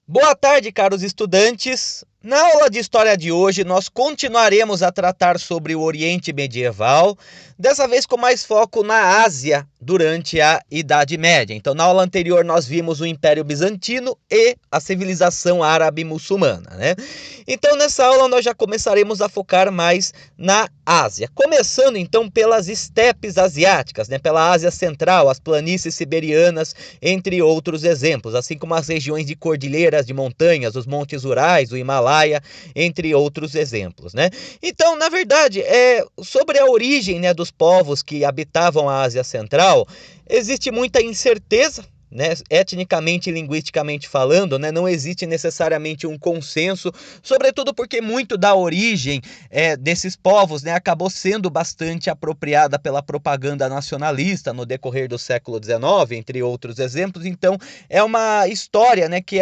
Boa tarde, caros estudantes. Na aula de história de hoje, nós continuaremos a tratar sobre o Oriente Medieval, dessa vez com mais foco na Ásia durante a Idade Média. Então, na aula anterior, nós vimos o Império Bizantino e a civilização árabe-muçulmana, né? Então, nessa aula, nós já começaremos a focar mais na Ásia, começando então pelas estepes asiáticas, né? Pela Ásia Central, as planícies siberianas, entre outros exemplos, assim como as regiões de cordilheiras de montanhas, os montes Urais, o Himalaia, entre outros exemplos, né? Então, na verdade, sobre a origem, né, dos povos que habitavam a Ásia Central, existe muita incerteza, né, etnicamente e linguisticamente falando, né, não existe necessariamente um consenso, sobretudo porque muito da origem desses povos, né, acabou sendo bastante apropriada pela propaganda nacionalista no decorrer do século XIX, entre outros exemplos. Então, é uma história, né, que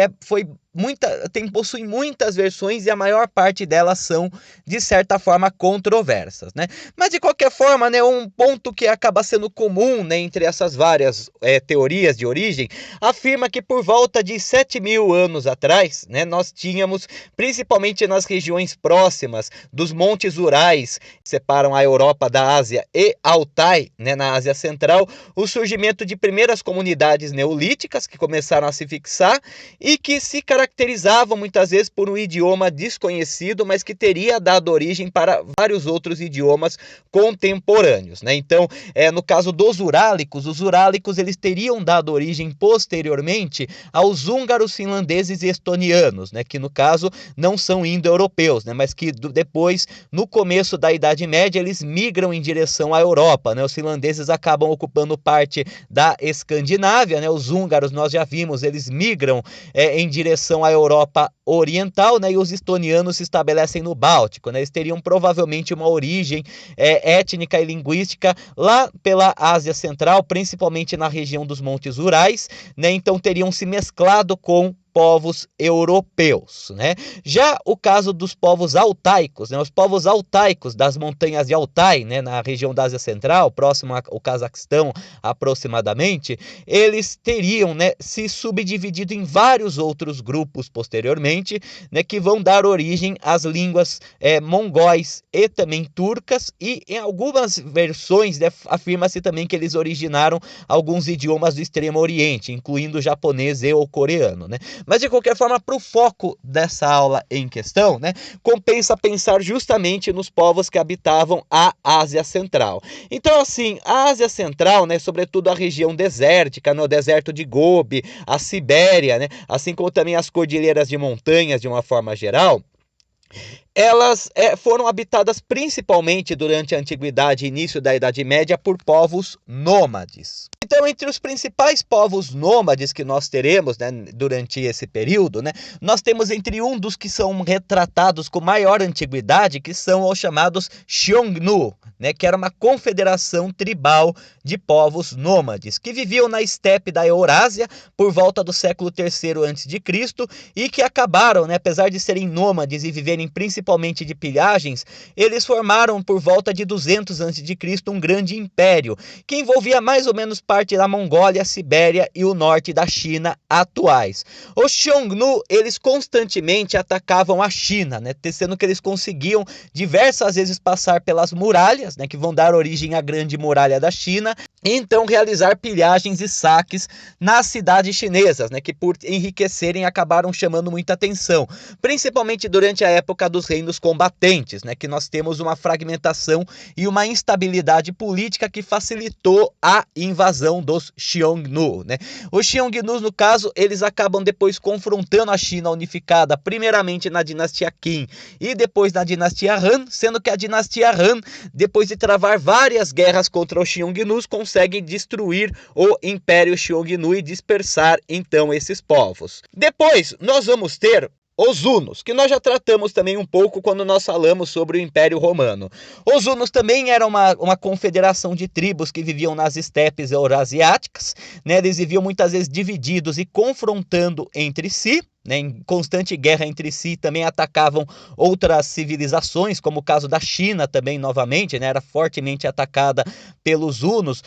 possui muitas versões e a maior parte delas são, de certa forma, controversas, né? Mas, de qualquer forma, né, um ponto que acaba sendo comum, né, entre essas várias teorias de origem, afirma que por volta de 7.000 anos atrás, né, nós tínhamos, principalmente nas regiões próximas dos montes Urais, que separam a Europa da Ásia, e Altai, né, na Ásia Central, o surgimento de primeiras comunidades neolíticas que começaram a se fixar e que se caracterizavam muitas vezes por um idioma desconhecido, mas que teria dado origem para vários outros idiomas contemporâneos, né? Então, no caso dos urálicos, os urálicos eles teriam dado origem posteriormente aos húngaros, finlandeses e estonianos, né? Que no caso não são indo-europeus, né? Mas que depois, no começo da Idade Média, eles migram em direção à Europa, né? Os finlandeses acabam ocupando parte da Escandinávia, né? Os húngaros, nós já vimos, eles migram em direção à Europa Oriental, né, e os estonianos se estabelecem no Báltico, né, eles teriam provavelmente uma origem étnica e linguística lá pela Ásia Central, principalmente na região dos Montes Urais, né, então teriam se mesclado com povos europeus, né? Já o caso dos povos altaicos, né? Os povos altaicos das montanhas de Altai, né? Na região da Ásia Central, próximo ao Cazaquistão aproximadamente, eles teriam, né, se subdividido em vários outros grupos posteriormente, né, que vão dar origem às línguas mongóis e também turcas, e em algumas versões, né, afirma-se também que eles originaram alguns idiomas do Extremo Oriente, incluindo o japonês e o coreano, né? Mas, de qualquer forma, para o foco dessa aula em questão, né, compensa pensar justamente nos povos que habitavam a Ásia Central. Então, assim, a Ásia Central, né, sobretudo a região desértica, no deserto de Gobi, a Sibéria, né, assim como também as cordilheiras de montanhas de uma forma geral, elas foram habitadas principalmente durante a Antiguidade e início da Idade Média por povos nômades. Então, entre os principais povos nômades que nós teremos, né, durante esse período, né, nós temos entre um dos que são retratados com maior antiguidade, que são os chamados Xiongnu, né, que era uma confederação tribal de povos nômades, que viviam na estepe da Eurásia por volta do século III a.C. e que acabaram, né, apesar de serem nômades e viverem principalmente de pilhagens, eles formaram por volta de 200 a.C. um grande império, que envolvia mais ou menos parte da Mongólia, Sibéria e o norte da China atuais. Os Xiongnu, eles constantemente atacavam a China, né, sendo que eles conseguiam diversas vezes passar pelas muralhas, né, que vão dar origem à Grande Muralha da China, e então realizar pilhagens e saques nas cidades chinesas, né, que por enriquecerem acabaram chamando muita atenção, principalmente durante a época dos reinos combatentes, né, que nós temos uma fragmentação e uma instabilidade política que facilitou a invasão dos Xiongnu, né? Os Xiongnu, no caso, eles acabam depois confrontando a China unificada, primeiramente na dinastia Qin e depois na dinastia Han, sendo que a dinastia Han, depois de travar várias guerras contra os Xiongnu, consegue destruir o Império Xiongnu e dispersar então esses povos. Depois nós vamos ter os hunos, que nós já tratamos também um pouco quando nós falamos sobre o Império Romano. Os hunos também eram uma confederação de tribos que viviam nas estepes eurasiáticas, né? Eles viviam muitas vezes divididos e confrontando entre si. né, em constante guerra entre si, também atacavam outras civilizações, como o caso da China também, novamente, né, era fortemente atacada pelos hunos,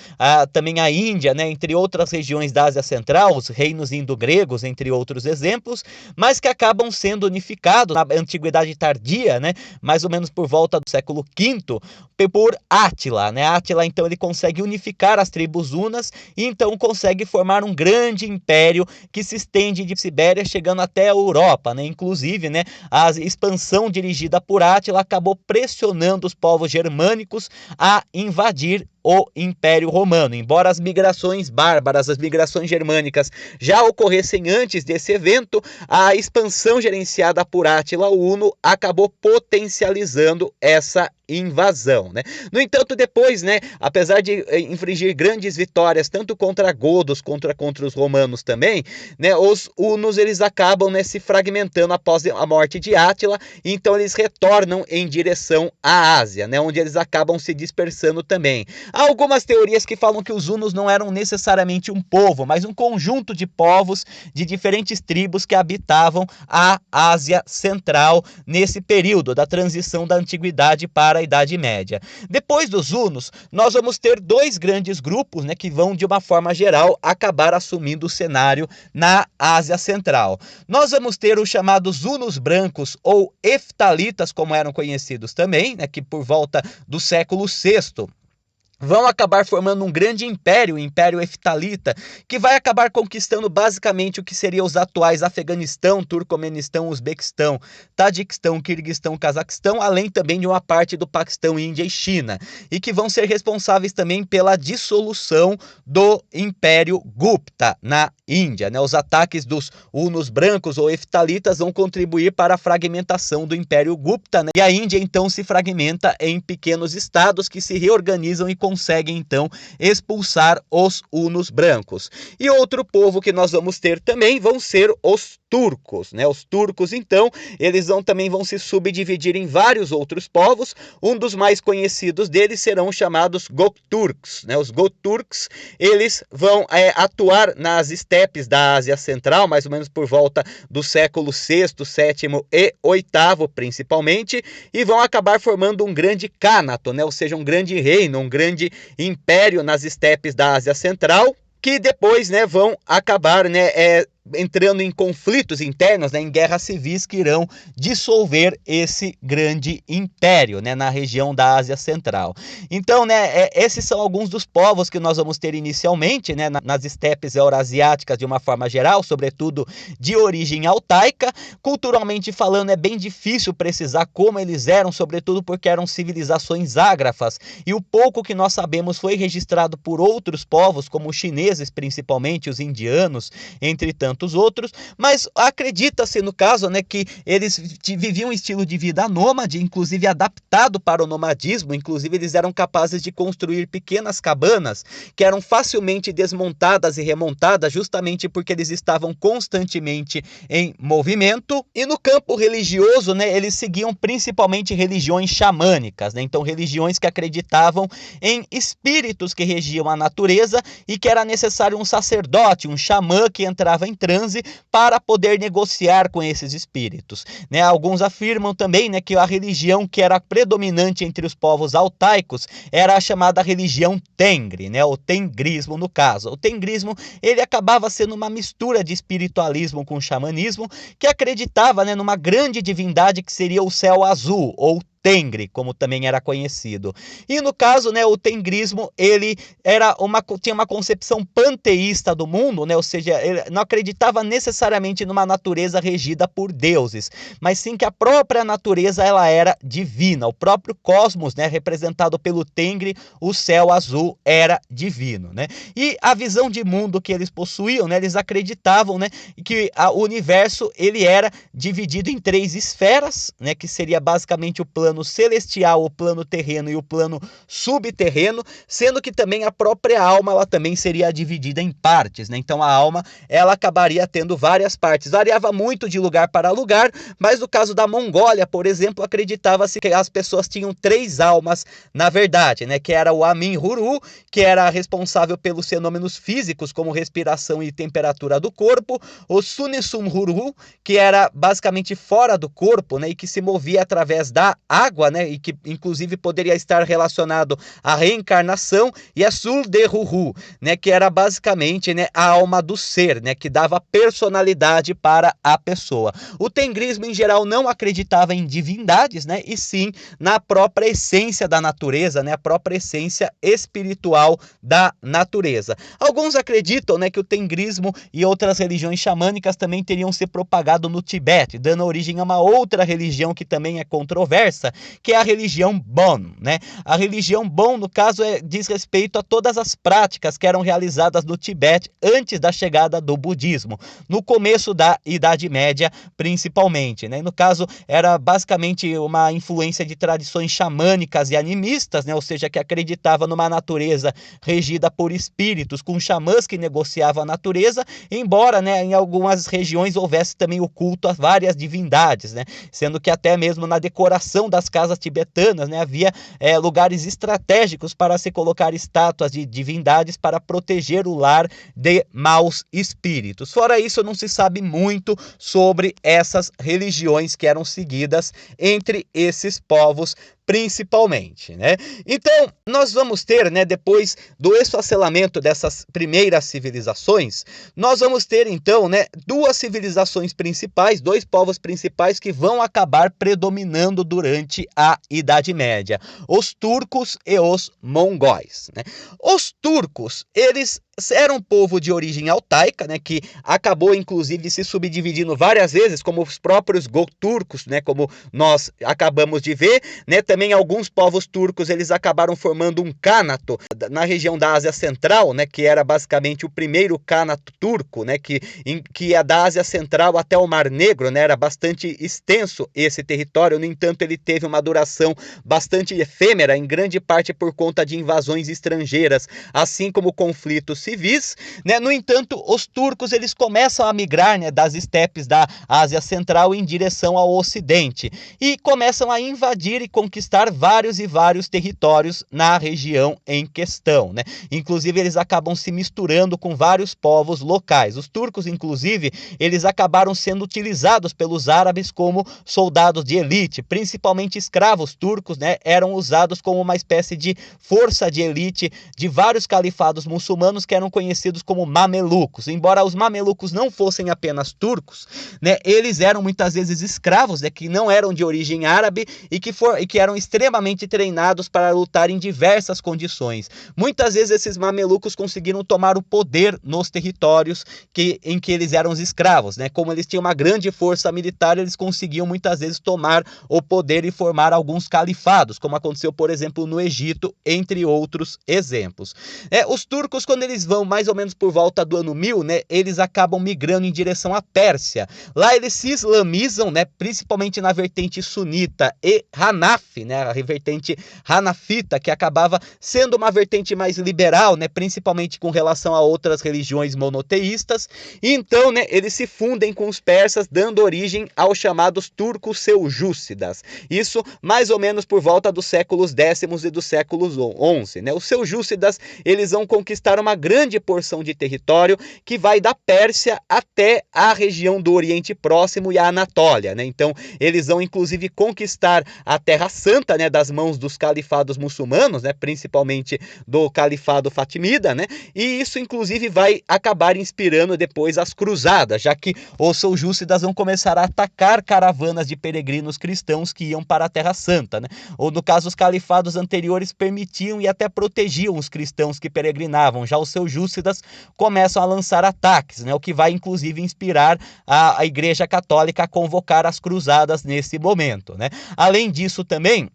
também a Índia, né, entre outras regiões da Ásia Central, os reinos indo-gregos, entre outros exemplos, mas que acabam sendo unificados na Antiguidade Tardia, né, mais ou menos por volta do século V, por Átila, né? Átila, então, ele consegue unificar as tribos hunas e então consegue formar um grande império que se estende de Sibéria chegando até a Europa, né? Inclusive, né, a expansão dirigida por Átila acabou pressionando os povos germânicos a invadir o Império Romano. Embora as migrações bárbaras, as migrações germânicas já ocorressem antes desse evento, a expansão gerenciada por Átila Huno acabou potencializando essa invasão, né? No entanto, depois, né, apesar de infligir grandes vitórias tanto contra godos contra os romanos também, né, os hunos eles acabam, né, se fragmentando após a morte de Átila, e então eles retornam em direção à Ásia, né, onde eles acabam se dispersando também. Há algumas teorias que falam que os hunos não eram necessariamente um povo, mas um conjunto de povos de diferentes tribos que habitavam a Ásia Central nesse período da transição da Antiguidade para a Idade Média. Depois dos hunos, nós vamos ter dois grandes grupos, né, que vão, de uma forma geral, acabar assumindo o cenário na Ásia Central. Nós vamos ter os chamados hunos brancos, ou heftalitas, como eram conhecidos também, né, que por volta do século VI vão acabar formando um grande império, o Império Heftalita, que vai acabar conquistando basicamente o que seria os atuais Afeganistão, Turcomenistão, Uzbequistão, Tadiquistão, Quirguistão, Cazaquistão, além também de uma parte do Paquistão, Índia e China, e que vão ser responsáveis também pela dissolução do Império Gupta na Índia, né? Os ataques dos hunos brancos ou heftalitas vão contribuir para a fragmentação do Império Gupta, né? E a Índia então se fragmenta em pequenos estados que se reorganizam e conseguem então expulsar os hunos brancos. E outro povo que nós vamos ter também vão ser os turcos, né? Os turcos, então, eles também vão se subdividir em vários outros povos. Um dos mais conhecidos deles serão chamados Gökturks, né? Os Gökturks, eles vão atuar nas estepes da Ásia Central, mais ou menos por volta do século VI, VII e VIII, principalmente, e vão acabar formando um grande cânato, né? Ou seja, um grande reino, um grande império nas estepes da Ásia Central, que depois, né, vão acabar, né, entrando em conflitos internos, né, em guerras civis que irão dissolver esse grande império, né, na região da Ásia Central. Então, né, esses são alguns dos povos que nós vamos ter inicialmente, né, nas estepes eurasiáticas de uma forma geral, sobretudo de origem altaica. Culturalmente falando, é bem difícil precisar como eles eram, sobretudo porque eram civilizações ágrafas, e o pouco que nós sabemos foi registrado por outros povos, como os chineses principalmente, os indianos, entre tantos outros, mas acredita-se no caso, né, que eles viviam um estilo de vida nômade, inclusive adaptado para o nomadismo. Inclusive eles eram capazes de construir pequenas cabanas que eram facilmente desmontadas e remontadas, justamente porque eles estavam constantemente em movimento. E no campo religioso, né, eles seguiam principalmente religiões xamânicas, né, então religiões que acreditavam em espíritos que regiam a natureza e que era necessário um sacerdote, um xamã que entrava em transe para poder negociar com esses espíritos, né? Alguns afirmam também, né, que a religião que era predominante entre os povos altaicos era a chamada religião Tengri, né, o tengrismo no caso. O tengrismo, ele acabava sendo uma mistura de espiritualismo com xamanismo, que acreditava, né, numa grande divindade que seria o céu azul, ou Tengri, como também era conhecido. E no caso, né, o tengrismo, ele tinha uma concepção panteísta do mundo, né, ou seja, ele não acreditava necessariamente numa natureza regida por deuses, mas sim que a própria natureza ela era divina. O próprio cosmos, né, representado pelo Tengri, o céu azul, era divino, né? E a visão de mundo que eles possuíam, né, eles acreditavam, né, que o universo ele era dividido em três esferas, né, que seria basicamente o plano plano celestial, o plano terreno e o plano subterreno, sendo que também a própria alma ela também seria dividida em partes, né? Então a alma ela acabaria tendo várias partes. Variava muito de lugar para lugar, mas no caso da Mongólia, por exemplo, acreditava-se que as pessoas tinham 3 almas na verdade, né? Que era o Amin-Huru, que era responsável pelos fenômenos físicos como respiração e temperatura do corpo, o Sunisum-Huru, que era basicamente fora do corpo, né? E que se movia através da água, né? E que inclusive poderia estar relacionado à reencarnação, e a Sul-de-Huru, né? Que era basicamente, né, a alma do ser, né? Que dava personalidade para a pessoa. O tengrismo em geral não acreditava em divindades, né? E sim na própria essência da natureza, né? A própria essência espiritual da natureza. Alguns acreditam, né, que o tengrismo e outras religiões xamânicas também teriam se propagado no Tibete, dando origem a uma outra religião que também é controversa, que é a religião Bon, né? A religião Bon, no caso, diz respeito a todas as práticas que eram realizadas no Tibete antes da chegada do budismo, no começo da Idade Média, principalmente, né? No caso, era basicamente uma influência de tradições xamânicas e animistas, né? Ou seja, que acreditava numa natureza regida por espíritos, com xamãs que negociavam a natureza, embora, né, em algumas regiões houvesse também o culto a várias divindades, né? Sendo que até mesmo na decoração das casas tibetanas, né, havia lugares estratégicos para se colocar estátuas de divindades para proteger o lar de maus espíritos. Fora isso, não se sabe muito sobre essas religiões que eram seguidas entre esses povos principalmente, né? Então, nós vamos ter, né, depois do esfacelamento dessas primeiras civilizações, nós vamos ter, então, né, 2 civilizações principais, 2 povos principais que vão acabar predominando durante a Idade Média, os turcos e os mongóis, né? Os turcos, eles era um povo de origem altaica, né, que acabou inclusive se subdividindo várias vezes, como os próprios goturcos, né, como nós acabamos de ver, né, também alguns povos turcos eles acabaram formando um cânato na região da Ásia Central, né, que era basicamente o primeiro cânato turco, né, que ia da Ásia Central até o Mar Negro, né, era bastante extenso esse território. No entanto, ele teve uma duração bastante efêmera, em grande parte por conta de invasões estrangeiras, assim como conflitos civis, né? No entanto, os turcos eles começam a migrar, né, das estepes da Ásia Central em direção ao Ocidente e começam a invadir e conquistar vários e vários territórios na região em questão, né? Inclusive, eles acabam se misturando com vários povos locais. Os turcos, inclusive, eles acabaram sendo utilizados pelos árabes como soldados de elite, principalmente escravos turcos, né? Eram usados como uma espécie de força de elite de vários califados muçulmanos que eram conhecidos como mamelucos. Embora os mamelucos não fossem apenas turcos, né, eles eram muitas vezes escravos, né, que não eram de origem árabe e que eram extremamente treinados para lutar em diversas condições. Muitas vezes esses mamelucos conseguiram tomar o poder nos territórios em que eles eram os escravos, né? Como eles tinham uma grande força militar, eles conseguiam muitas vezes tomar o poder e formar alguns califados, como aconteceu, por exemplo, no Egito, entre outros exemplos. Os turcos, quando eles vão mais ou menos por volta do ano 1000, né, eles acabam migrando em direção à Pérsia. Lá eles se islamizam, né, principalmente na vertente sunita e Hanafi, né, a vertente hanafita, que acabava sendo uma vertente mais liberal, né, principalmente com relação a outras religiões monoteístas. E então, né, eles se fundem com os persas, dando origem aos chamados turcos seljúcidas. Isso mais ou menos por volta dos séculos X e dos séculos XI, né? Os seljúcidas, eles vão conquistar uma grande porção de território que vai da Pérsia até a região do Oriente Próximo e a Anatólia, né? Então, eles vão inclusive conquistar a Terra Santa, né, das mãos dos califados muçulmanos, né, principalmente do califado fatimida, né? E isso inclusive vai acabar inspirando depois as cruzadas, já que os seljúcidas vão começar a atacar caravanas de peregrinos cristãos que iam para a Terra Santa, né? Ou no caso, os califados anteriores permitiam e até protegiam os cristãos que peregrinavam. Já os seljúcidas começam a lançar ataques, né? O que vai inclusive inspirar a Igreja Católica a convocar as cruzadas nesse momento, né? Além disso também,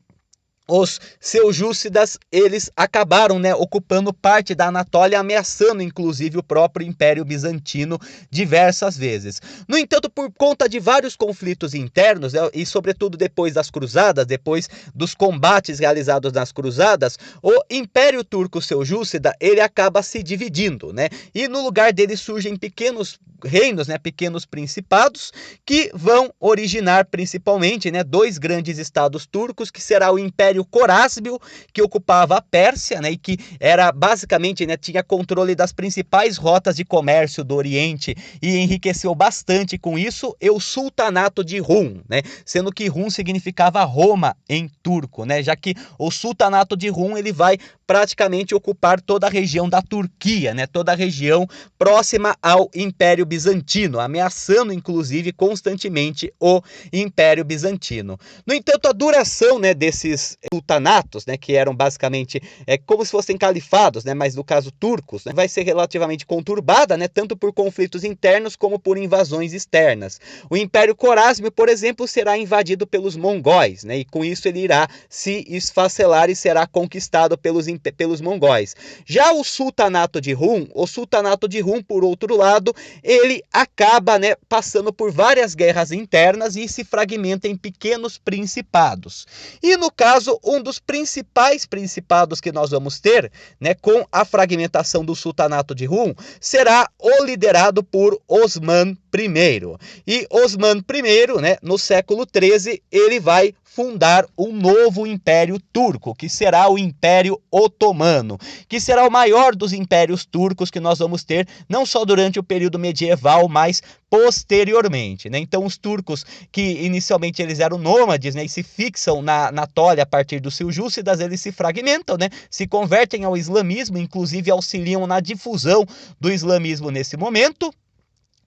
os seljúcidas, eles acabaram, né, ocupando parte da Anatólia, ameaçando inclusive o próprio Império Bizantino diversas vezes. No entanto, por conta de vários conflitos internos, né, e sobretudo depois das cruzadas, depois dos combates realizados nas cruzadas, o Império Turco-Seljúcida, ele acaba se dividindo, né, e no lugar dele surgem pequenos reinos, né, pequenos principados, que vão originar principalmente, né, dois grandes estados turcos, que será o Império Corásbio, que ocupava a Pérsia, né, e que era basicamente, né, tinha controle das principais rotas de comércio do Oriente e enriqueceu bastante com isso, e o Sultanato de Rum, né, sendo que Rum significava Roma em turco, né, já que o Sultanato de Rum ele vai praticamente ocupar toda a região da Turquia, né, toda a região próxima ao Império Bizantino, ameaçando inclusive constantemente o Império Bizantino. No entanto, a duração, né, desses sultanatos, né, que eram basicamente como se fossem califados, né, mas no caso turcos, né, vai ser relativamente conturbada, né, tanto por conflitos internos como por invasões externas. O Império Corásmio, por exemplo, será invadido pelos mongóis, né, e com isso ele irá se esfacelar e será conquistado pelos mongóis. Já o Sultanato de Rum, por outro lado, ele acaba, né, passando por várias guerras internas e se fragmenta em pequenos principados. E no caso, um dos principais principados que nós vamos ter, né, com a fragmentação do Sultanato de Rum, será o liderado por Osman I. E Osman I, né, no século XIII, ele vai fundar um novo império turco, que será o Império Otomano, que será o maior dos impérios turcos que nós vamos ter, não só durante o período medieval, mas posteriormente, né? Então os turcos, que inicialmente eles eram nômades, né, e se fixam na Anatólia a partir dos seljúcidas, eles se fragmentam, né, se convertem ao islamismo, inclusive auxiliam na difusão do islamismo nesse momento.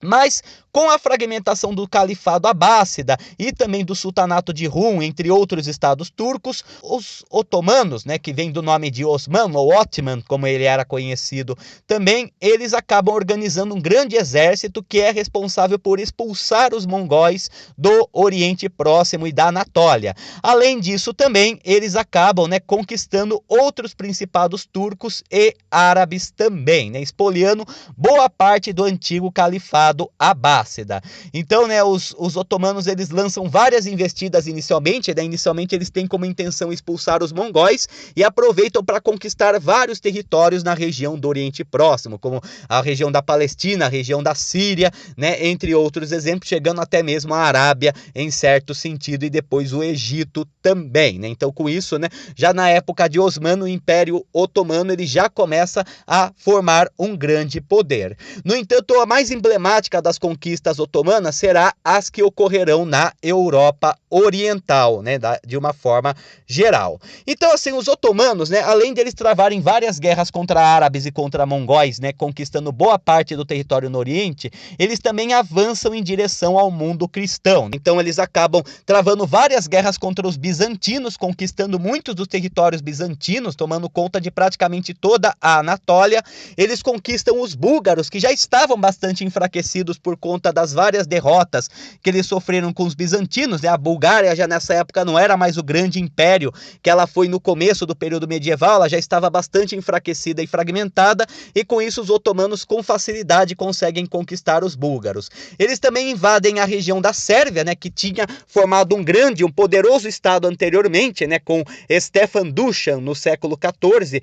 Mas com a fragmentação do Califado Abássida e também do Sultanato de Rum, entre outros estados turcos, os otomanos, né, que vem do nome de Osman, ou Ottoman, como ele era conhecido, também eles acabam organizando um grande exército que é responsável por expulsar os mongóis do Oriente Próximo e da Anatólia. Além disso, também eles acabam, né, conquistando outros principados turcos e árabes também, né, espoliando boa parte do antigo califado Abássida. Então, né, os otomanos eles lançam várias investidas inicialmente, né? Inicialmente eles têm como intenção expulsar os mongóis e aproveitam para conquistar vários territórios na região do Oriente Próximo, como a região da Palestina, a região da Síria, né, entre outros exemplos, chegando até mesmo a Arábia em certo sentido e depois o Egito também, né? Então, com isso, né, já na época de Osman, o Império Otomano ele já começa a formar um grande poder. No entanto, a mais emblemática das conquistas otomanas será as que ocorrerão na Europa Oriental, né, de uma forma geral. Então, assim, os otomanos, né, além de eles travarem várias guerras contra árabes e contra mongóis, né, conquistando boa parte do território no Oriente, eles também avançam em direção ao mundo cristão. Então, eles acabam travando várias guerras contra os bizantinos, conquistando muitos dos territórios bizantinos, tomando conta de praticamente toda a Anatólia. Eles conquistam os búlgaros, que já estavam bastante enfraquecidos por conta das várias derrotas que eles sofreram com os bizantinos, né? A Bulgária já nessa época não era mais o grande império que ela foi no começo do período medieval, ela já estava bastante enfraquecida e fragmentada, e com isso os otomanos com facilidade conseguem conquistar os búlgaros. Eles também invadem a região da Sérvia, né, que tinha formado um poderoso estado anteriormente, né, com Stefan Dušan no século XIV.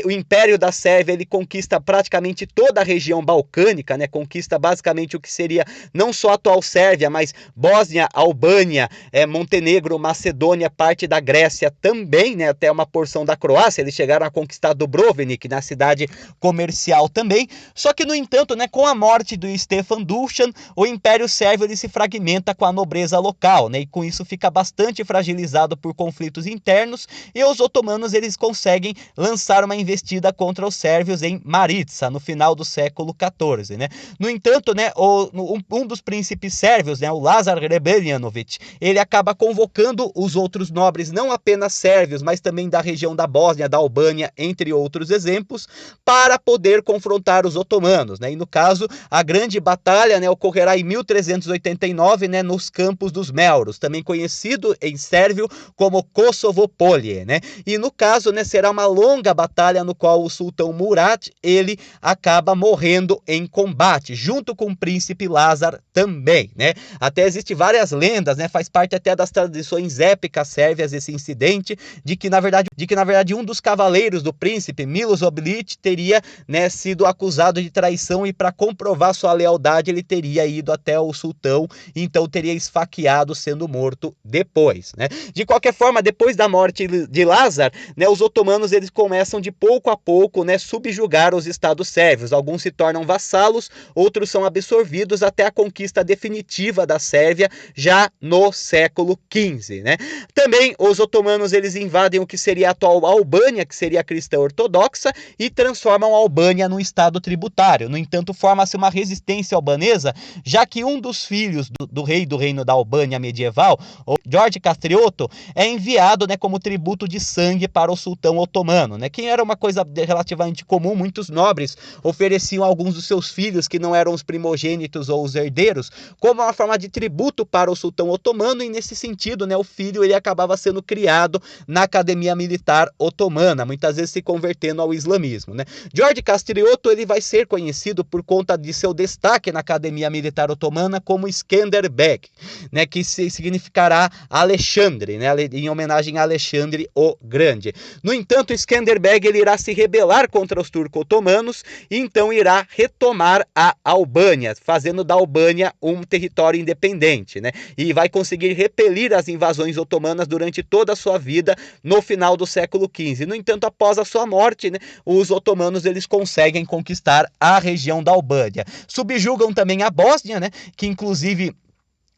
O Império da Sérvia ele conquista praticamente toda a região balcânica, né, conquista basicamente o que seria não só a atual Sérvia, mas Bósnia, Albânia, Montenegro, Macedônia, parte da Grécia também, né, até uma porção da Croácia. Eles chegaram a conquistar Dubrovnik, na cidade comercial também. Só que, no entanto, né, com a morte do Stefan Dušan, o Império Sérvio ele se fragmenta com a nobreza local, né, e com isso fica bastante fragilizado por conflitos internos, e os otomanos eles conseguem lançar uma investida contra os sérvios em Maritsa, no final do século XIV, né. No entanto, né, um dos príncipes sérvios, né, o Lazar Hrebeljanović, ele acaba convocando os outros nobres, não apenas sérvios, mas também da região da Bósnia, da Albânia, entre outros exemplos, para poder confrontar os otomanos, né? E no caso, a grande batalha, né, ocorrerá em 1389, né, nos Campos dos Melros, também conhecido em sérvio como Kosovo Polje, né? E no caso, né, será uma longa batalha no qual o sultão Murat, ele acaba morrendo em combate, junto com o príncipe Lazar também, né? Até existem várias lendas, né? Faz parte até das tradições épicas sérvias esse incidente, de que na verdade um dos cavaleiros do príncipe, Miloš Obilić, teria, né, sido acusado de traição, e para comprovar sua lealdade ele teria ido até o sultão, então teria esfaqueado, sendo morto depois, né? De qualquer forma, depois da morte de Lazar, né, os otomanos eles começam de pouco a pouco, né, subjugar os estados sérvios. Alguns se tornam vassalos, outros são absorvidos até a conquista definitiva da Sérvia já no século XV, né? Também os otomanos eles invadem o que seria a atual Albânia, que seria a cristã ortodoxa, e transformam a Albânia num estado tributário. No entanto, forma-se uma resistência albanesa, já que um dos filhos do rei do reino da Albânia medieval, o George Castrioto, é enviado, né, como tributo de sangue para o sultão otomano, né? Que era uma coisa relativamente comum. Muitos nobres ofereciam alguns dos seus filhos que não eram os primogênitos ou os herdeiros como uma forma de tributo para o sultão otomano, e nesse sentido, né, o filho ele acabava sendo criado na academia militar otomana, muitas vezes se convertendo ao islamismo, né? George Castrioto ele vai ser conhecido por conta de seu destaque na academia militar otomana como Skanderbeg, né, que significará Alexandre, né, em homenagem a Alexandre o Grande. No entanto, Skanderbeg ele irá se rebelar contra os turco-otomanos e então irá retomar a Albânia, fazendo da Albânia um território independente, né? E vai conseguir repelir as invasões otomanas durante toda a sua vida no final do século XV. No entanto, após a sua morte, né, os otomanos eles conseguem conquistar a região da Albânia. Subjugam também a Bósnia, né, que inclusive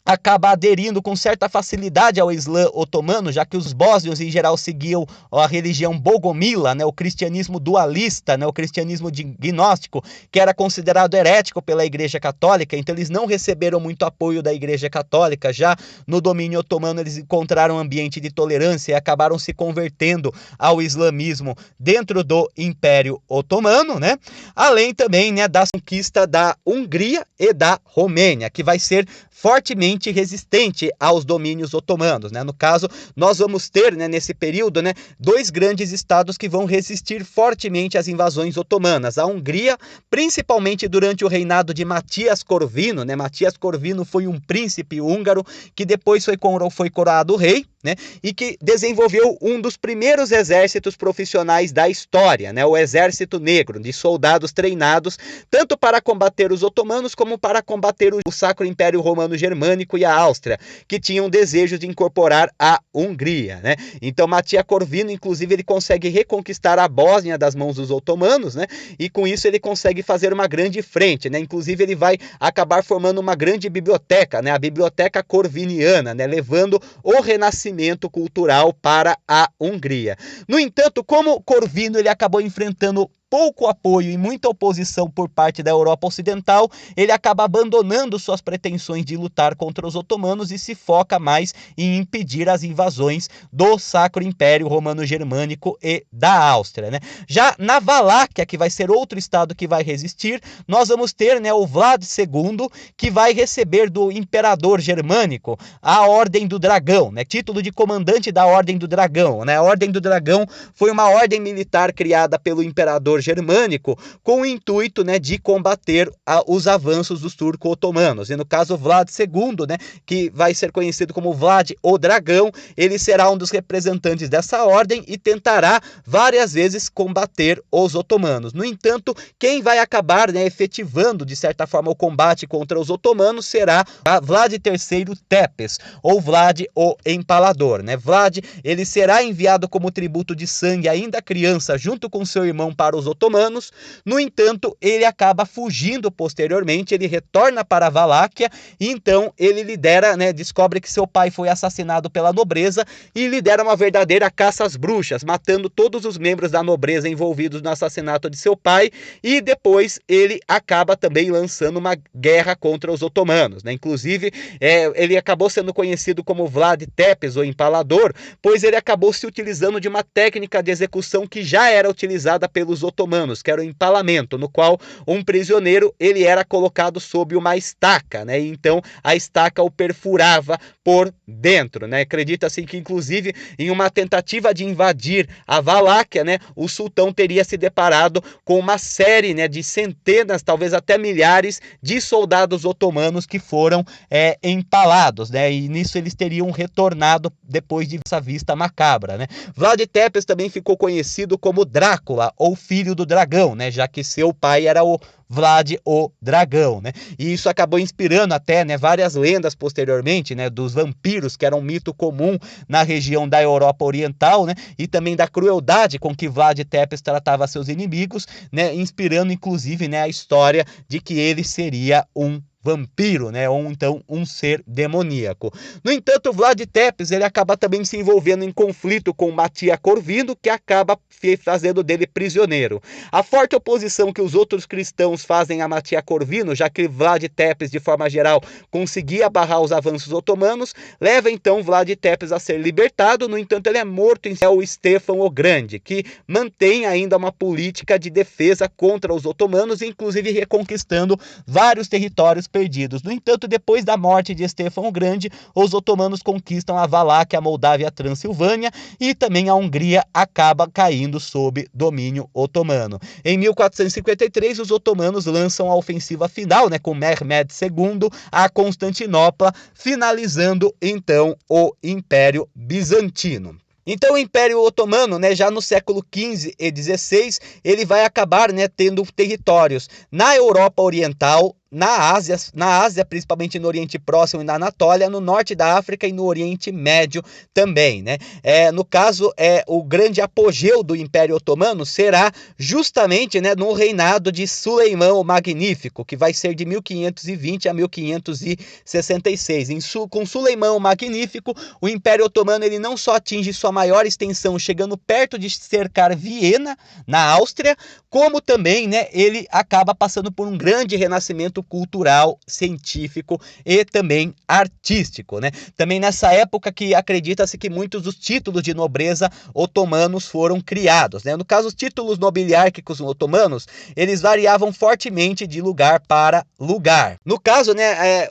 acaba aderindo com certa facilidade ao Islã otomano, já que os bósnios em geral seguiam a religião bogomila, né, o cristianismo dualista, né, o cristianismo gnóstico, que era considerado herético pela Igreja Católica. Então eles não receberam muito apoio da Igreja Católica. Já no domínio otomano eles encontraram um ambiente de tolerância e acabaram se convertendo ao islamismo dentro do Império Otomano, né? Além também, né, da conquista da Hungria e da Romênia, que vai ser fortemente resistente aos domínios otomanos, né? No caso, nós vamos ter, né, nesse período, né, dois grandes estados que vão resistir fortemente às invasões otomanas. A Hungria, principalmente durante o reinado de Matias Corvino, né? Matias Corvino foi um príncipe húngaro que depois foi coroado rei, né, e que desenvolveu um dos primeiros exércitos profissionais da história, né, o Exército Negro, de soldados treinados tanto para combater os otomanos como para combater o Sacro Império Romano Germânico e a Áustria, que tinham desejo de incorporar a Hungria, né? Então Matias Corvino, inclusive, ele consegue reconquistar a Bósnia das mãos dos otomanos, né? E com isso ele consegue fazer uma grande frente, né? Inclusive ele vai acabar formando uma grande biblioteca, né? A Biblioteca Corviniana, né? Levando o renascimento cultural para a Hungria. No entanto, como Corvino ele acabou enfrentando pouco apoio e muita oposição por parte da Europa Ocidental, ele acaba abandonando suas pretensões de lutar contra os otomanos e se foca mais em impedir as invasões do Sacro Império Romano Germânico e da Áustria, né? Já na Valáquia, que vai ser outro estado que vai resistir, nós vamos ter, né, o Vlad II, que vai receber do imperador germânico a Ordem do Dragão, né? Título de comandante da Ordem do Dragão, né? A Ordem do Dragão foi uma ordem militar criada pelo imperador germânico com o intuito, né, de combater os avanços dos turco-otomanos. E no caso Vlad II, né, que vai ser conhecido como Vlad o Dragão, ele será um dos representantes dessa ordem e tentará várias vezes combater os otomanos. No entanto, quem vai acabar, né, efetivando de certa forma o combate contra os otomanos será Vlad III Tepes, ou Vlad o Empalador, né? Vlad, ele será enviado como tributo de sangue ainda criança junto com seu irmão para os os otomanos. No entanto, ele acaba fugindo posteriormente, ele retorna para a Valáquia e então ele lidera, descobre que seu pai foi assassinado pela nobreza e lidera uma verdadeira caça às bruxas, matando todos os membros da nobreza envolvidos no assassinato de seu pai, e depois ele acaba também lançando uma guerra contra os otomanos, Inclusive, ele acabou sendo conhecido como Vlad Tepes, o Empalador, pois ele acabou se utilizando de uma técnica de execução que já era utilizada pelos otomanos, que era o empalamento, no qual um prisioneiro ele era colocado sob uma estaca, E então a estaca o perfurava por dentro, Acredita-se que, inclusive, em uma tentativa de invadir a Valáquia, o sultão teria se deparado com uma série, de centenas, talvez até milhares de soldados otomanos que foram empalados, E nisso eles teriam retornado depois de essa vista macabra, Vlad Tepes também ficou conhecido como Drácula, ou Filho do Dragão, Já que seu pai era o Vlad o Dragão, E isso acabou inspirando até, várias lendas posteriormente, dos vampiros, que era um mito comum na região da Europa Oriental, E também da crueldade com que Vlad Tepes tratava seus inimigos, inspirando inclusive, a história de que ele seria um vampiro, ou então um ser demoníaco. No entanto, Vlad Tepes ele acaba também se envolvendo em conflito com Mattia Corvino, que acaba fazendo dele prisioneiro. A forte oposição que os outros cristãos fazem a Mattia Corvino, já que Vlad Tepes, de forma geral, conseguia barrar os avanços otomanos, leva então Vlad Tepes a ser libertado. No entanto, ele é morto em o Stefan o Grande, que mantém ainda uma política de defesa contra os otomanos, inclusive reconquistando vários territórios perdidos. No entanto, depois da morte de Stefan o Grande, os otomanos conquistam a Valáquia, a Moldávia e a Transilvânia, e também a Hungria acaba caindo sob domínio otomano. Em 1453, os otomanos lançam a ofensiva final, com Mehmed II a Constantinopla, finalizando então o Império Bizantino. Então o Império Otomano, já no século XV e XVI, ele vai acabar, tendo territórios na Europa Oriental, na Ásia, principalmente no Oriente Próximo e na Anatólia, no norte da África e no Oriente Médio também, No caso, o grande apogeu do Império Otomano será justamente, no reinado de Suleimão o Magnífico, que vai ser de 1520 a 1566. Com Suleimão o Magnífico, o Império Otomano ele não só atinge sua maior extensão, chegando perto de cercar Viena, na Áustria, como também, ele acaba passando por um grande renascimento cultural, científico e também artístico, Também nessa época que acredita-se que muitos dos títulos de nobreza otomanos foram criados, No caso, os títulos nobiliárquicos otomanos, eles variavam fortemente de lugar para lugar. No caso,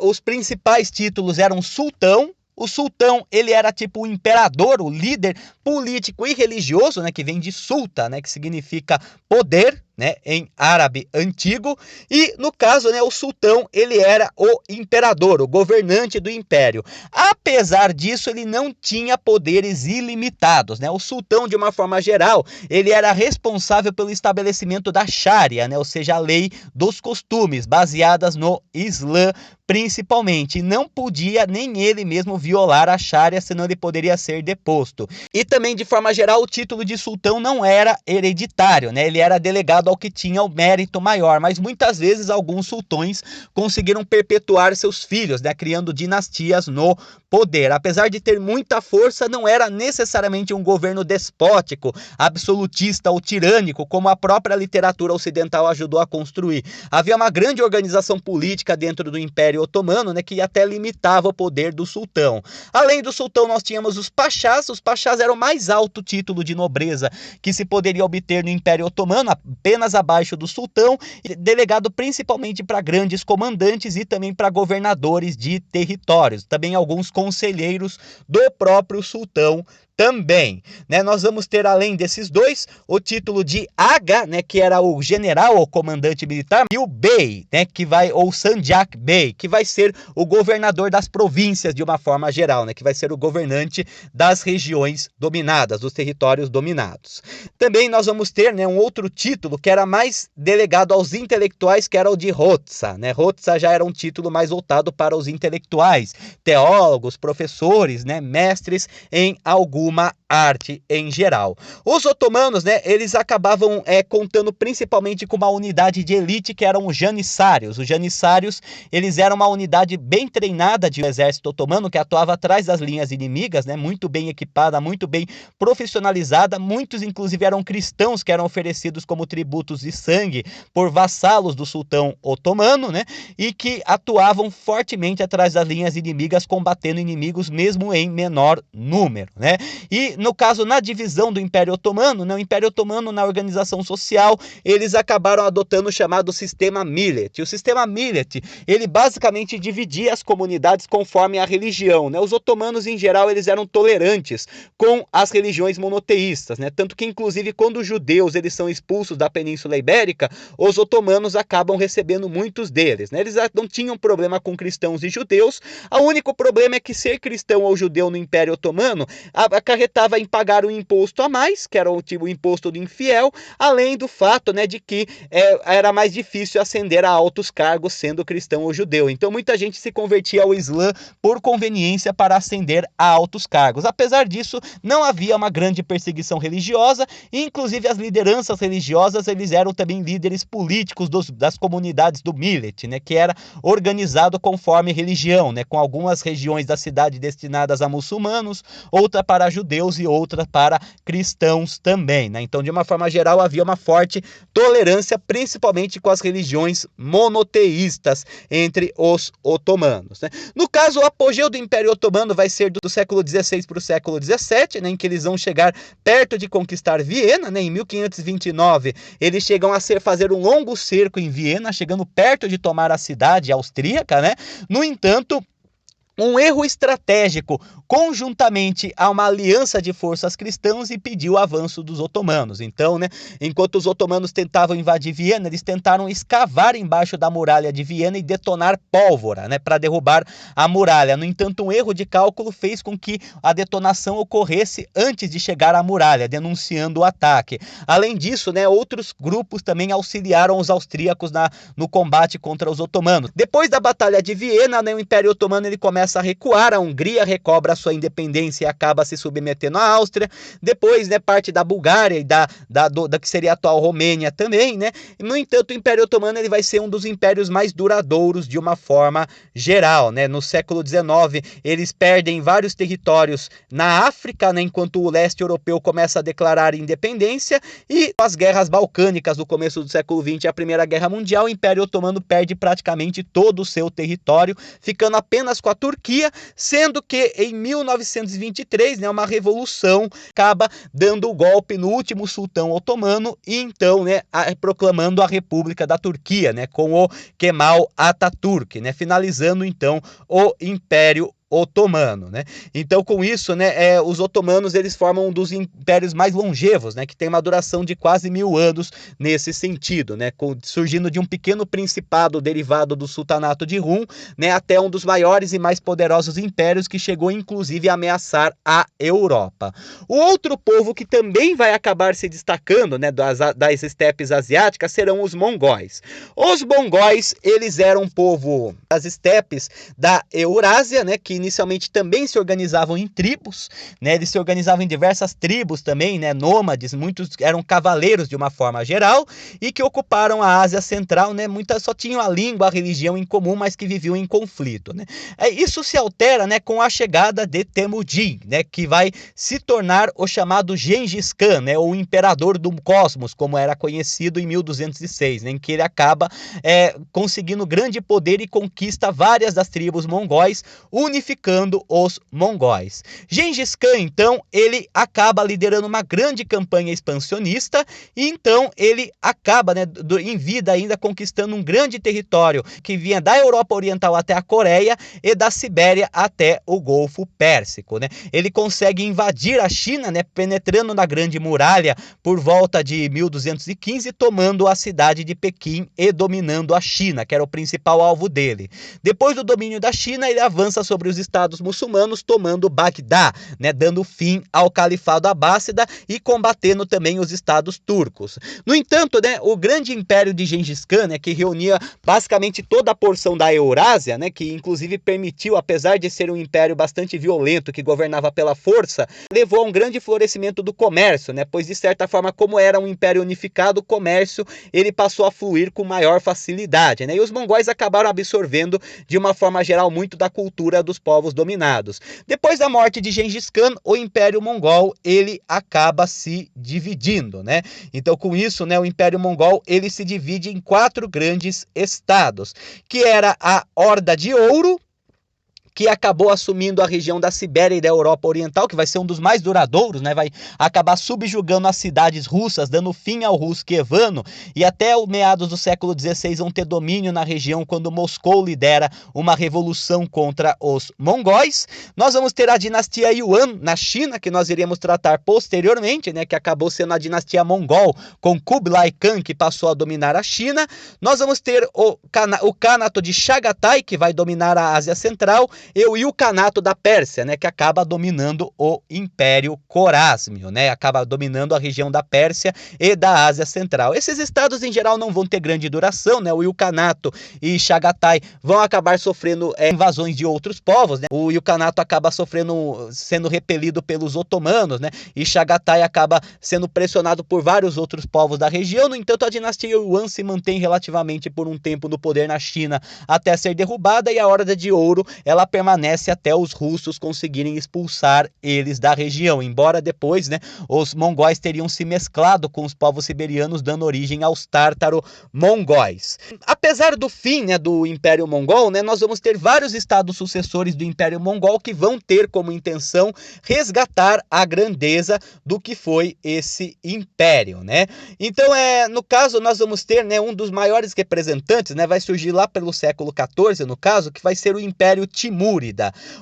os principais títulos eram sultão. O sultão, ele era tipo o imperador, o líder político e religioso, que vem de sulta, que significa poder, em árabe antigo. E no caso, o sultão, ele era o imperador, o governante do império. Apesar disso, ele não tinha poderes ilimitados, O sultão, de uma forma geral, ele era responsável pelo estabelecimento da Sharia, ou seja, a lei dos costumes, baseadas no Islã, principalmente. Não podia nem ele mesmo violar a Sharia, senão ele poderia ser deposto. E também, de forma geral, o título de sultão não era hereditário, Ele era delegado ao que tinha o mérito maior, mas muitas vezes alguns sultões conseguiram perpetuar seus filhos, criando dinastias no poder. Apesar de ter muita força, não era necessariamente um governo despótico, absolutista ou tirânico, como a própria literatura ocidental ajudou a construir. Havia uma grande organização política dentro do Império Otomano, que até limitava o poder do sultão. Além do sultão, nós tínhamos os pachás. Os pachás eram o mais alto título de nobreza que se poderia obter no Império Otomano, apenas abaixo do sultão, delegado principalmente para grandes comandantes e também para governadores de territórios. Também alguns conselheiros do próprio sultão também, Nós vamos ter, além desses dois, o título de Aga, que era o general ou comandante militar, e o Bey, ou Sanjak Bey, que vai ser o governador das províncias de uma forma geral, que vai ser o governante das regiões dominadas, dos territórios dominados. Também nós vamos ter, um outro título que era mais delegado aos intelectuais, que era o de Hotsa, Hotsa já era um título mais voltado para os intelectuais, teólogos, professores, mestres em alguma arte em geral. Os otomanos, né, eles acabavam contando principalmente com uma unidade de elite que eram os janissários. Os janissários, eles eram uma unidade bem treinada de exército otomano que atuava atrás das linhas inimigas, né, muito bem equipada, muito bem profissionalizada. Muitos, inclusive, eram cristãos que eram oferecidos como tributos de sangue por vassalos do sultão otomano, né, e que atuavam fortemente atrás das linhas inimigas, combatendo inimigos mesmo em menor número, né? E no caso, na divisão do Império Otomano, né, o Império Otomano na organização social, eles acabaram adotando o chamado sistema Millet. O sistema Millet, ele basicamente dividia as comunidades conforme a religião, né? Os otomanos, em geral, eles eram tolerantes com as religiões monoteístas, né? Tanto que, inclusive, quando os judeus eles são expulsos da Península Ibérica, os otomanos acabam recebendo muitos deles, né? Eles não tinham problema com cristãos e judeus. O único problema é que ser cristão ou judeu no Império Otomano acarretava em pagar um imposto a mais, que era o imposto do infiel, além do fato, né, de que era mais difícil ascender a altos cargos sendo cristão ou judeu. Então muita gente se convertia ao Islã por conveniência para ascender a altos cargos. Apesar disso, não havia uma grande perseguição religiosa, e inclusive as lideranças religiosas, eles eram também líderes políticos das comunidades do Millet, né, que era organizado conforme religião, né, com algumas regiões da cidade destinadas a muçulmanos, outra para judeus e outra para cristãos também, né? Então, de uma forma geral, havia uma forte tolerância, principalmente com as religiões monoteístas entre os otomanos, né? No caso, o apogeu do Império Otomano vai ser do século XVI para o século XVII, né, em que eles vão chegar perto de conquistar Viena, né? Em 1529, eles chegam a fazer um longo cerco em Viena, chegando perto de tomar a cidade austríaca, né? No entanto, um erro estratégico, conjuntamente a uma aliança de forças cristãs, impediu o avanço dos otomanos. Então, né, enquanto os otomanos tentavam invadir Viena, eles tentaram escavar embaixo da muralha de Viena e detonar pólvora, né, para derrubar a muralha. No entanto, um erro de cálculo fez com que a detonação ocorresse antes de chegar à muralha, denunciando o ataque. Além disso, né, outros grupos também auxiliaram os austríacos no combate contra os otomanos. Depois da Batalha de Viena, né, o Império Otomano ele começa a recuar, a Hungria recobra a sua independência e acaba se submetendo à Áustria. Depois, né, parte da Bulgária e da que seria a atual Romênia também, né? No entanto, o Império Otomano ele vai ser um dos impérios mais duradouros de uma forma geral, né? No século XIX, eles perdem vários territórios na África, né, enquanto o leste europeu começa a declarar independência, e as guerras balcânicas do começo do século XX e a Primeira Guerra Mundial, o Império Otomano perde praticamente todo o seu território, ficando apenas com a Turquia, sendo que em 1923, né, uma revolução acaba dando o golpe no último sultão otomano e então, né, proclamando a República da Turquia, né, com o Kemal Atatürk, né, finalizando então o Império Otomano, né? Então, com isso, né, os otomanos eles formam um dos impérios mais longevos, né, que tem uma duração de quase 1000 anos nesse sentido, né, surgindo de um pequeno principado derivado do sultanato de Rum, né, até um dos maiores e mais poderosos impérios que chegou inclusive a ameaçar a Europa. O outro povo que também vai acabar se destacando, né, das estepes asiáticas serão os mongóis. Os mongóis, eles eram um povo das estepes da Eurásia, né, que inicialmente também se organizavam em tribos, né? Eles se organizavam em diversas tribos também, né? Nômades, muitos eram cavaleiros de uma forma geral e que ocuparam a Ásia Central, né? Muitas só tinham a língua, a religião em comum, mas que viviam em conflito, né? Isso se altera, né, com a chegada de Temujin, né, que vai se tornar o chamado Gengis Khan, né, o imperador do cosmos, como era conhecido em 1206, né, em que ele acaba conseguindo grande poder e conquista várias das tribos mongóis, unificando os mongóis. Gengis Khan, então, ele acaba liderando uma grande campanha expansionista e então ele acaba, né, em vida ainda conquistando um grande território que vinha da Europa Oriental até a Coreia e da Sibéria até o Golfo Pérsico, né? Ele consegue invadir a China, né, penetrando na Grande Muralha por volta de 1215, tomando a cidade de Pequim e dominando a China, que era o principal alvo dele. Depois do domínio da China, ele avança sobre os vários estados muçulmanos, tomando Bagdá, né, dando fim ao califado abássida e combatendo também os estados turcos. No entanto, né, o grande império de Gengis Khan, né, que reunia basicamente toda a porção da Eurásia, né, que inclusive permitiu, apesar de ser um império bastante violento, que governava pela força, levou a um grande florescimento do comércio, né, pois de certa forma, como era um império unificado, o comércio ele passou a fluir com maior facilidade, né, e os mongóis acabaram absorvendo de uma forma geral muito da cultura dos povos dominados. Depois da morte de Gengis Khan, o Império Mongol ele acaba se dividindo, né? Então, com isso, né, o Império Mongol ele se divide em 4 grandes estados, que era a Horda de Ouro, que acabou assumindo a região da Sibéria e da Europa Oriental, que vai ser um dos mais duradouros, né? Vai acabar subjugando as cidades russas, dando fim ao Rus Kievan, e até o meados do século XVI vão ter domínio na região quando Moscou lidera uma revolução contra os mongóis. Nós vamos ter a dinastia Yuan na China, que nós iremos tratar posteriormente, né? Que acabou sendo a dinastia mongol, com Kublai Khan, que passou a dominar a China. Nós vamos ter o Khanato de Chagatai, que vai dominar a Ásia Central, e o Ilkhanato da Pérsia, né, que acaba dominando o Império Corásmio, né, acaba dominando a região da Pérsia e da Ásia Central. Esses estados, em geral, não vão ter grande duração, né, o Ilkhanato e Chagatai vão acabar sofrendo invasões de outros povos, né, o Ilkhanato acaba sendo repelido pelos otomanos, né, e Chagatai acaba sendo pressionado por vários outros povos da região. No entanto, a dinastia Yuan se mantém relativamente por um tempo no poder na China até ser derrubada, e a Horda de Ouro, ela permanece até os russos conseguirem expulsar eles da região, embora depois, né, os mongóis teriam se mesclado com os povos siberianos, dando origem aos tártaro-mongóis. Apesar do fim, né, do Império Mongol, né, nós vamos ter vários estados sucessores do Império Mongol que vão ter como intenção resgatar a grandeza do que foi esse império, né? Então, no caso, nós vamos ter, né, um dos maiores representantes, né, vai surgir lá pelo século XIV, no caso, que vai ser o Império Timúrida.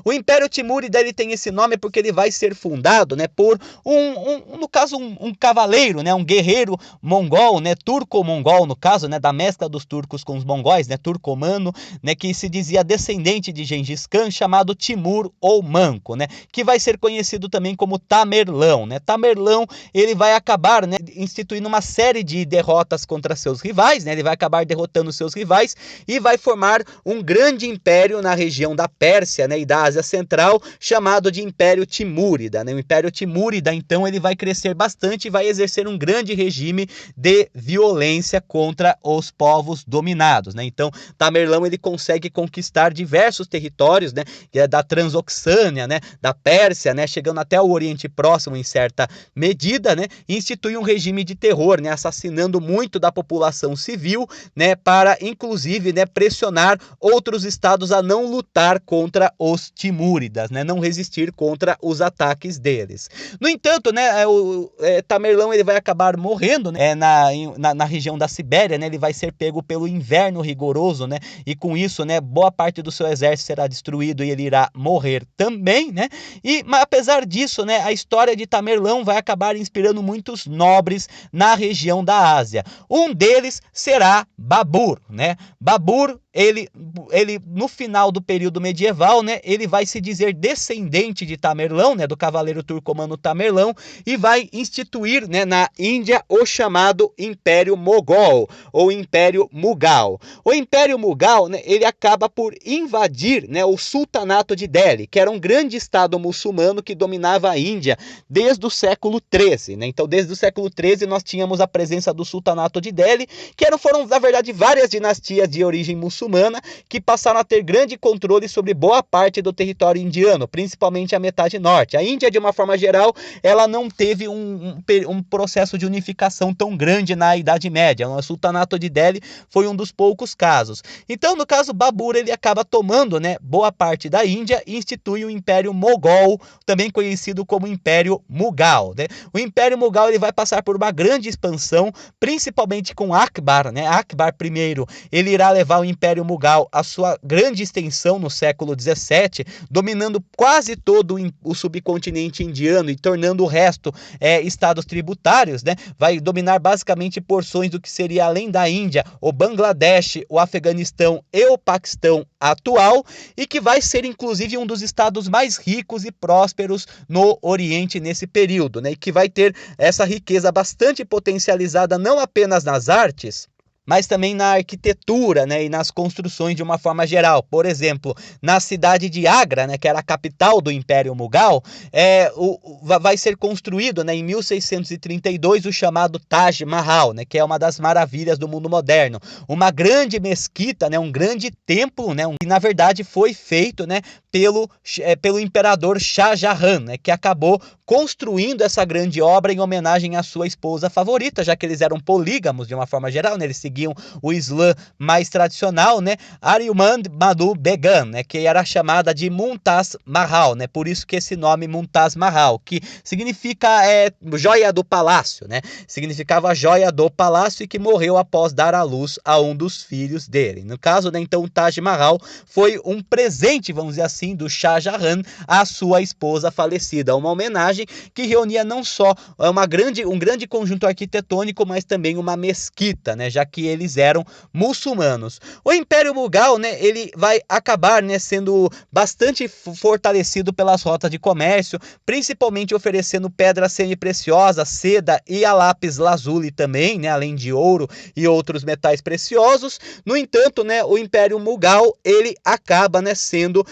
O Império Timúrida ele tem esse nome porque ele vai ser fundado, né, por no caso, um cavaleiro, né, um guerreiro mongol, né, turco-mongol, no caso, né, da mescla dos turcos com os mongóis, né, turcomano, né, que se dizia descendente de Gengis Khan, chamado Timur ou Manco, né, que vai ser conhecido também como Tamerlão, né. Tamerlão, ele vai acabar, né, instituindo uma série de derrotas contra seus rivais, né, ele vai acabar derrotando seus rivais e vai formar um grande império na região da Pérsia, né, e da Ásia Central, chamado de Império Timúrida, né. O Império Timúrida, então, ele vai crescer bastante e vai exercer um grande regime de violência contra os povos dominados, né. Então, Tamerlão ele consegue conquistar diversos territórios, né, da Transoxânia, né, da Pérsia, né, chegando até o Oriente Próximo em certa medida, né, e institui um regime de terror, né, assassinando muito da população civil, né, para inclusive, né, pressionar outros estados a não lutar contra os timúridas, né, não resistir contra os ataques deles. No entanto, né, Tamerlão ele vai acabar morrendo, né, na região da Sibéria, né, ele vai ser pego pelo inverno rigoroso, né, e com isso, né, boa parte do seu exército será destruído e ele irá morrer também, né, mas apesar disso, né, a história de Tamerlão vai acabar inspirando muitos nobres na região da Ásia. Um deles será Babur, né, Babur, ele no final do período medieval, né, ele vai se dizer descendente de Tamerlão, né, do cavaleiro turcomano Tamerlão, e vai instituir, né, na Índia o chamado Império Mogol, ou Império Mughal. O Império Mughal, né, ele acaba por invadir, né, o Sultanato de Delhi, que era um grande estado muçulmano que dominava a Índia desde o século XIII, né? Então, desde o século XIII nós tínhamos a presença do Sultanato de Delhi, que foram, na verdade, várias dinastias de origem muçulmana que passaram a ter grande controle sobre boa parte do território indiano, principalmente a metade norte. A Índia, de uma forma geral, ela não teve um processo de unificação tão grande na Idade Média. O Sultanato de Delhi foi um dos poucos casos. Então, no caso, Babur ele acaba tomando, né, boa parte da Índia e institui o Império Mogol, também conhecido como Império Mughal, né? O Império Mughal ele vai passar por uma grande expansão, principalmente com Akbar, né? Akbar I, ele irá levar o Império Mughal à sua grande extensão no século século XVII, dominando quase todo o subcontinente indiano e tornando o resto estados tributários, né? Vai dominar basicamente porções do que seria, além da Índia, o Bangladesh, o Afeganistão e o Paquistão atual, e que vai ser inclusive um dos estados mais ricos e prósperos no Oriente nesse período, né? E que vai ter essa riqueza bastante potencializada não apenas nas artes, mas também na arquitetura, né, e nas construções de uma forma geral. Por exemplo, na cidade de Agra, né, que era a capital do Império Mughal, vai ser construído, né, em 1632 o chamado Taj Mahal, né, que é uma das maravilhas do mundo moderno. Uma grande mesquita, né, um grande templo, né, que na verdade foi feito, né, pelo imperador Shah Jahan, né, que acabou construindo essa grande obra em homenagem à sua esposa favorita, já que eles eram polígamos de uma forma geral, né, eles seguiam o Islã mais tradicional, né, Arjumand Banu Begum, né, que era chamada de Mumtaz Mahal, né, por isso que esse nome Mumtaz Mahal, que significa joia do palácio, né, significava joia do palácio, e que morreu após dar à luz a um dos filhos dele. No caso, né, então o Taj Mahal foi um presente, vamos dizer assim, do Shah Jahan à sua esposa falecida, uma homenagem que reunia não só um grande conjunto arquitetônico, mas também uma mesquita, né, já que eles eram muçulmanos. O Império Mughal, né, ele vai acabar, né, sendo bastante fortalecido pelas rotas de comércio, principalmente oferecendo pedras semi-preciosas, seda e a lápis lazuli também, né, além de ouro e outros metais preciosos. No entanto, né, o Império Mughal ele acaba, né, sendo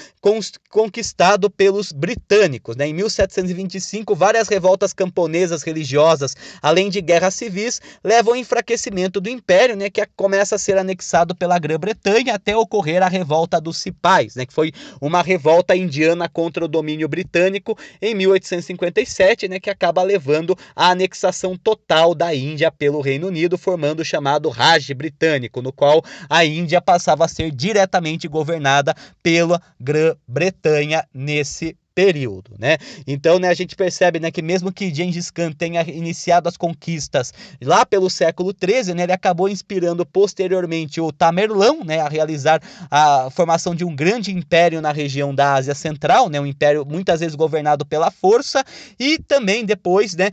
conquistado pelos britânicos, né? Em 1725, várias revoltas camponesas religiosas, além de guerras civis, levam ao enfraquecimento do império, né, que começa a ser anexado pela Grã-Bretanha até ocorrer a revolta dos Cipais, né, que foi uma revolta indiana contra o domínio britânico em 1857, né, que acaba levando à anexação total da Índia pelo Reino Unido, formando o chamado Raj britânico, no qual a Índia passava a ser diretamente governada pela Grã-Bretanha nesse período, né? Então, né, a gente percebe, né, que mesmo que Gengis Khan tenha iniciado as conquistas lá pelo século XIII, né, ele acabou inspirando posteriormente o Tamerlão, né, a realizar a formação de um grande império na região da Ásia Central, né, um império muitas vezes governado pela força, e também depois, né,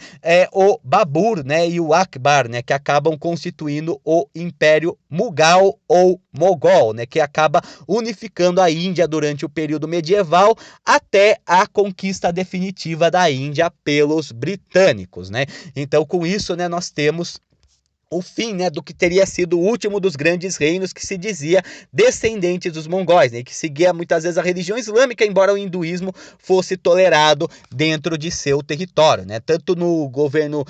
o Babur, né, e o Akbar, né, que acabam constituindo o Império Mughal ou Mogol, né, que acaba unificando a Índia durante o período medieval até a conquista definitiva da Índia pelos britânicos, né? Então, com isso, né, nós temos o fim, né, do que teria sido o último dos grandes reinos, que se dizia descendentes dos mongóis, né, que seguia muitas vezes a religião islâmica, embora o hinduísmo fosse tolerado dentro de seu território, né, tanto no governo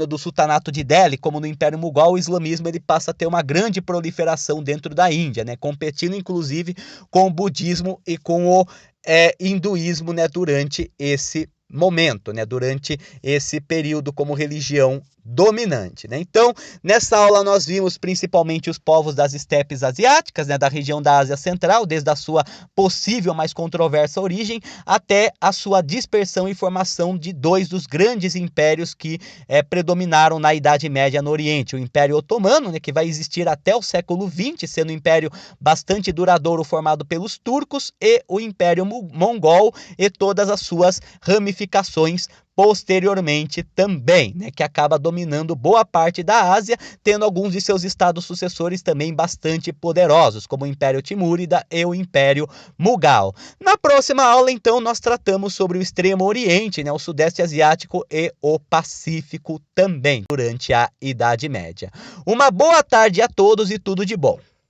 do sultanato de Delhi como no Império Mughal, o islamismo ele passa a ter uma grande proliferação dentro da Índia, né, competindo inclusive com o budismo e com o hinduísmo, né, durante esse momento, né, durante esse período como religião dominante, né? Então, nessa aula nós vimos principalmente os povos das estepes asiáticas, né, da região da Ásia Central, desde a sua possível mais controversa origem até a sua dispersão e formação de dois dos grandes impérios que predominaram na Idade Média no Oriente, o Império Otomano, né, que vai existir até o século XX, sendo um império bastante duradouro formado pelos turcos, e o Império Mongol e todas as suas ramificações posteriormente também, né, que acaba dominando boa parte da Ásia, tendo alguns de seus estados sucessores também bastante poderosos, como o Império Timúrida e o Império Mughal. Na próxima aula, então, nós tratamos sobre o Extremo Oriente, né, o Sudeste Asiático e o Pacífico também, durante a Idade Média. Uma boa tarde a todos e tudo de bom!